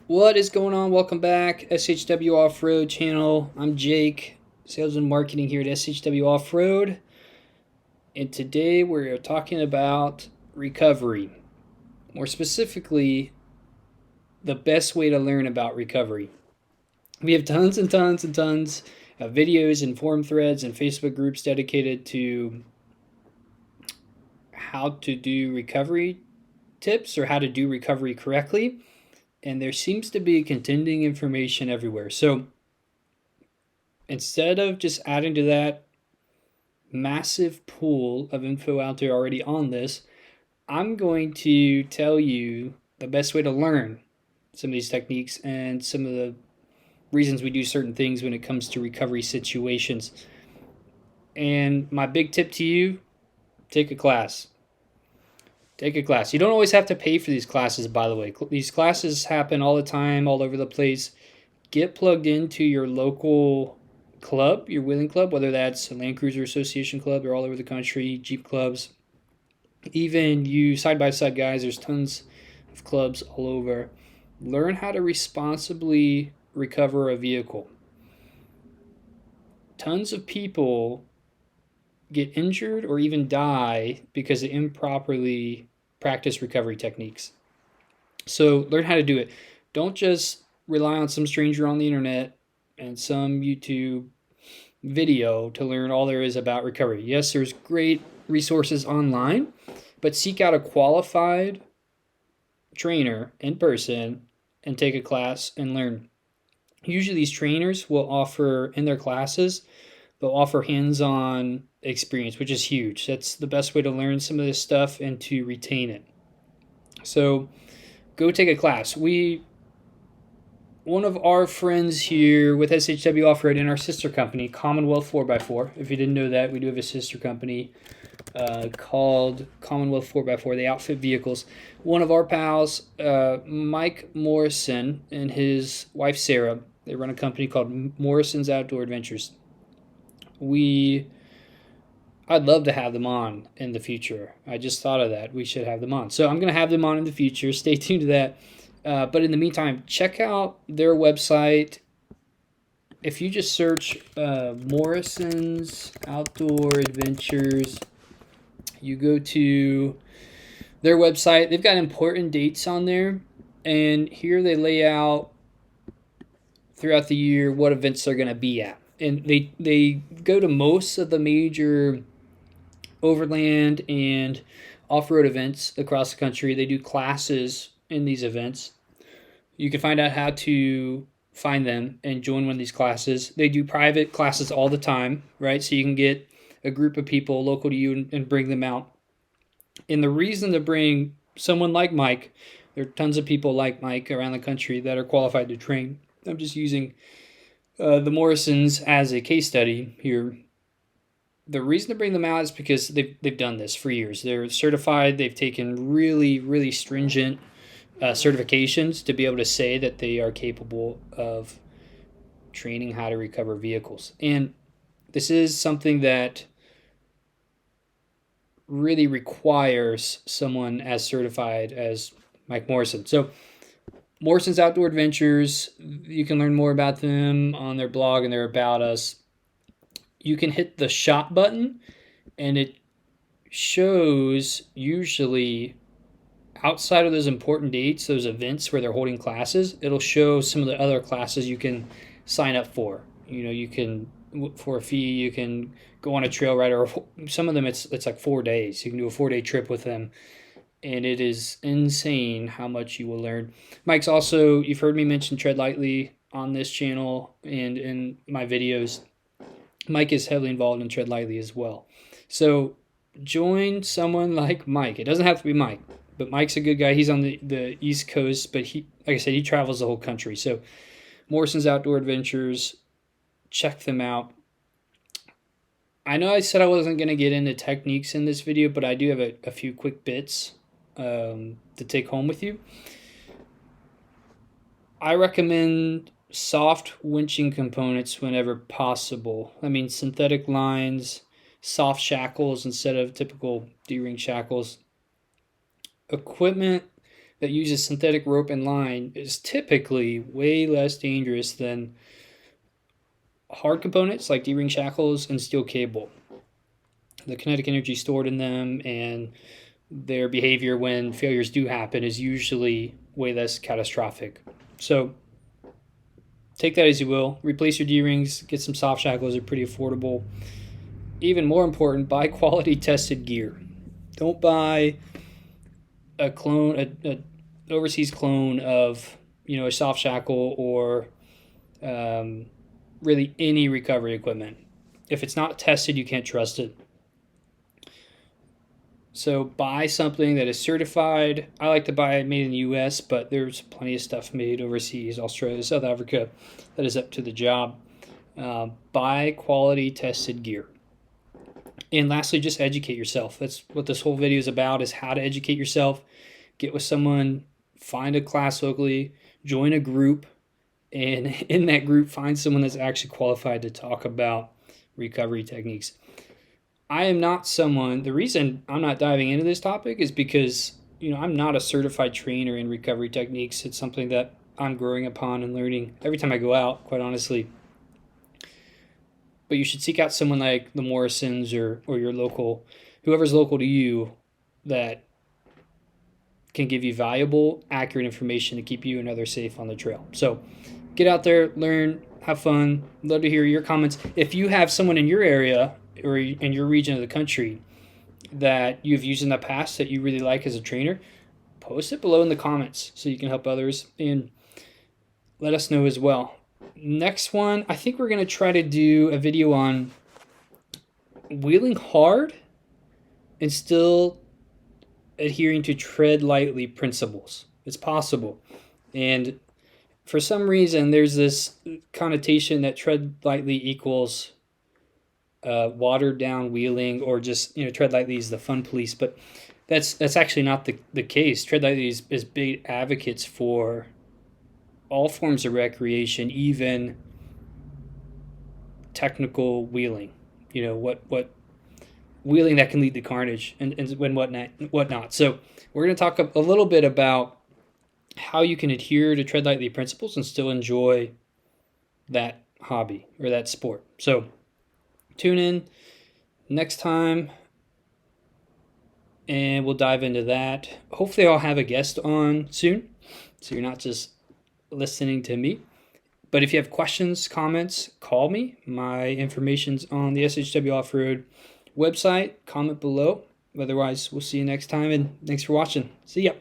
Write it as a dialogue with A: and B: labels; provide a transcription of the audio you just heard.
A: What is going on? Welcome back, SHW Offroad channel. I'm Jake, sales and marketing here at SHW Offroad, and today we're talking about recovery. More specifically, the best way to learn about recovery. We have tons and tons and tons of videos and forum threads and Facebook groups dedicated to how to do recovery tips or how to do recovery correctly. And there seems to be contending information everywhere. So instead of just adding to that massive pool of info out there already on this, I'm going to tell you the best way to learn some of these techniques and some of the reasons we do certain things when it comes to recovery situations. And my big tip to you, take a class. Take a class. You don't always have to pay for these classes, by the way. These classes happen all the time, all over the place. Get plugged into your local club, your wheeling club, whether that's a Land Cruiser Association club, they're all over the country, Jeep clubs. Even you side-by-side guys, there's tons of clubs all over. Learn how to responsibly recover a vehicle. Tons of people get injured or even die because they improperly practice recovery techniques. So learn how to do it. Don't just rely on some stranger on the internet and some YouTube video to learn all there is about recovery. Yes, there's great resources online, but seek out a qualified trainer in person and take a class and learn. Usually these trainers will offer in their classes, they'll offer hands-on experience, which is huge. That's the best way to learn some of this stuff and to retain it. So go take a class. One of our friends here with SHW Offroad in our sister company, Commonwealth 4x4. If you didn't know that, we do have a sister company called Commonwealth 4x4. They outfit vehicles. One of our pals, Mike Morrison, and his wife Sarah, they run a company called Morrisons Outdoor Adventures. I'd love to have them on in the future. I just thought of that. We should have them on. So I'm going to have them on in the future. Stay tuned to that. But in the meantime, check out their website. If you just search Morrisons Outdoor Adventures, you go to their website. They've got important dates on there. And here they lay out throughout the year what events they're going to be at. And they go to most of the major overland and off-road events across the country. They do classes in these events. You can find out how to find them and join one of these classes. They do private classes all the time, right? So you can get a group of people local to you and bring them out. And the reason to bring someone like Mike, there are tons of people like Mike around the country that are qualified to train. I'm just using the Morrisons as a case study here. The reason to bring them out is because they've done this for years. They're certified. They've taken really, really stringent certifications to be able to say that they are capable of training how to recover vehicles. And this is something that really requires someone as certified as Mike Morrison. So Morrison's Outdoor Adventures, you can learn more about them on their blog and their About Us. You can hit the shop button and it shows usually outside of those important dates, those events where they're holding classes, it'll show some of the other classes you can sign up for. You can, for a fee, you can go on a trail ride, or some of them it's like 4 days. You can do a 4-day trip with them. And it is insane how much you will learn. Mike's also, you've heard me mention Tread Lightly on this channel and in my videos. Mike is heavily involved in Tread Lightly as well. So join someone like Mike. It doesn't have to be Mike, but Mike's a good guy. He's on the East Coast, but he, like I said, he travels the whole country. So Morrison's Outdoor Adventures, check them out. I know I said I wasn't going to get into techniques in this video, but I do have a few quick bits to take home with you. I recommend soft winching components whenever possible. I mean, synthetic lines, soft shackles instead of typical D-ring shackles. Equipment that uses synthetic rope and line is typically way less dangerous than hard components like D-ring shackles and steel cable. The kinetic energy stored in them and their behavior when failures do happen is usually way less catastrophic. So take that as you will. Replace your D-rings, get some soft shackles, they're pretty affordable. Even more important, buy quality tested gear. Don't buy a clone, a overseas clone of, a soft shackle or really any recovery equipment. If it's not tested, you can't trust it. So buy something that is certified. I like to buy it made in the US, but there's plenty of stuff made overseas, Australia, South Africa, that is up to the job. Buy quality tested gear. And lastly, just educate yourself. That's what this whole video is about, is how to educate yourself. Get with someone, find a class locally, join a group, and in that group, find someone that's actually qualified to talk about recovery techniques. I am not someone, the reason I'm not diving into this topic is because, I'm not a certified trainer in recovery techniques. It's something that I'm growing upon and learning every time I go out, quite honestly. But you should seek out someone like the Morrisons or your local, whoever's local to you, that can give you valuable, accurate information to keep you and others safe on the trail. So get out there, learn, have fun. Love to hear your comments. If you have someone in your area or in your region of the country that you've used in the past that you really like as a trainer, post it below in the comments so you can help others, and let us know as well. Next one, I think we're going to try to do a video on wheeling hard and still adhering to tread lightly principles. It's possible. And for some reason, there's this connotation that tread lightly equals watered down wheeling, or just, tread lightly is the fun police. But that's actually not the case. Tread lightly is big advocates for all forms of recreation, even technical wheeling. What wheeling that can lead to carnage and whatnot. So we're going to talk a little bit about how you can adhere to tread lightly principles and still enjoy that hobby or that sport. So tune in next time and we'll dive into that. Hopefully I'll have a guest on soon, so you're not just listening to me. But if you have questions, comments, call me. My information's on the SHW Offroad website. Comment below. Otherwise, we'll see you next time, and thanks for watching. See ya.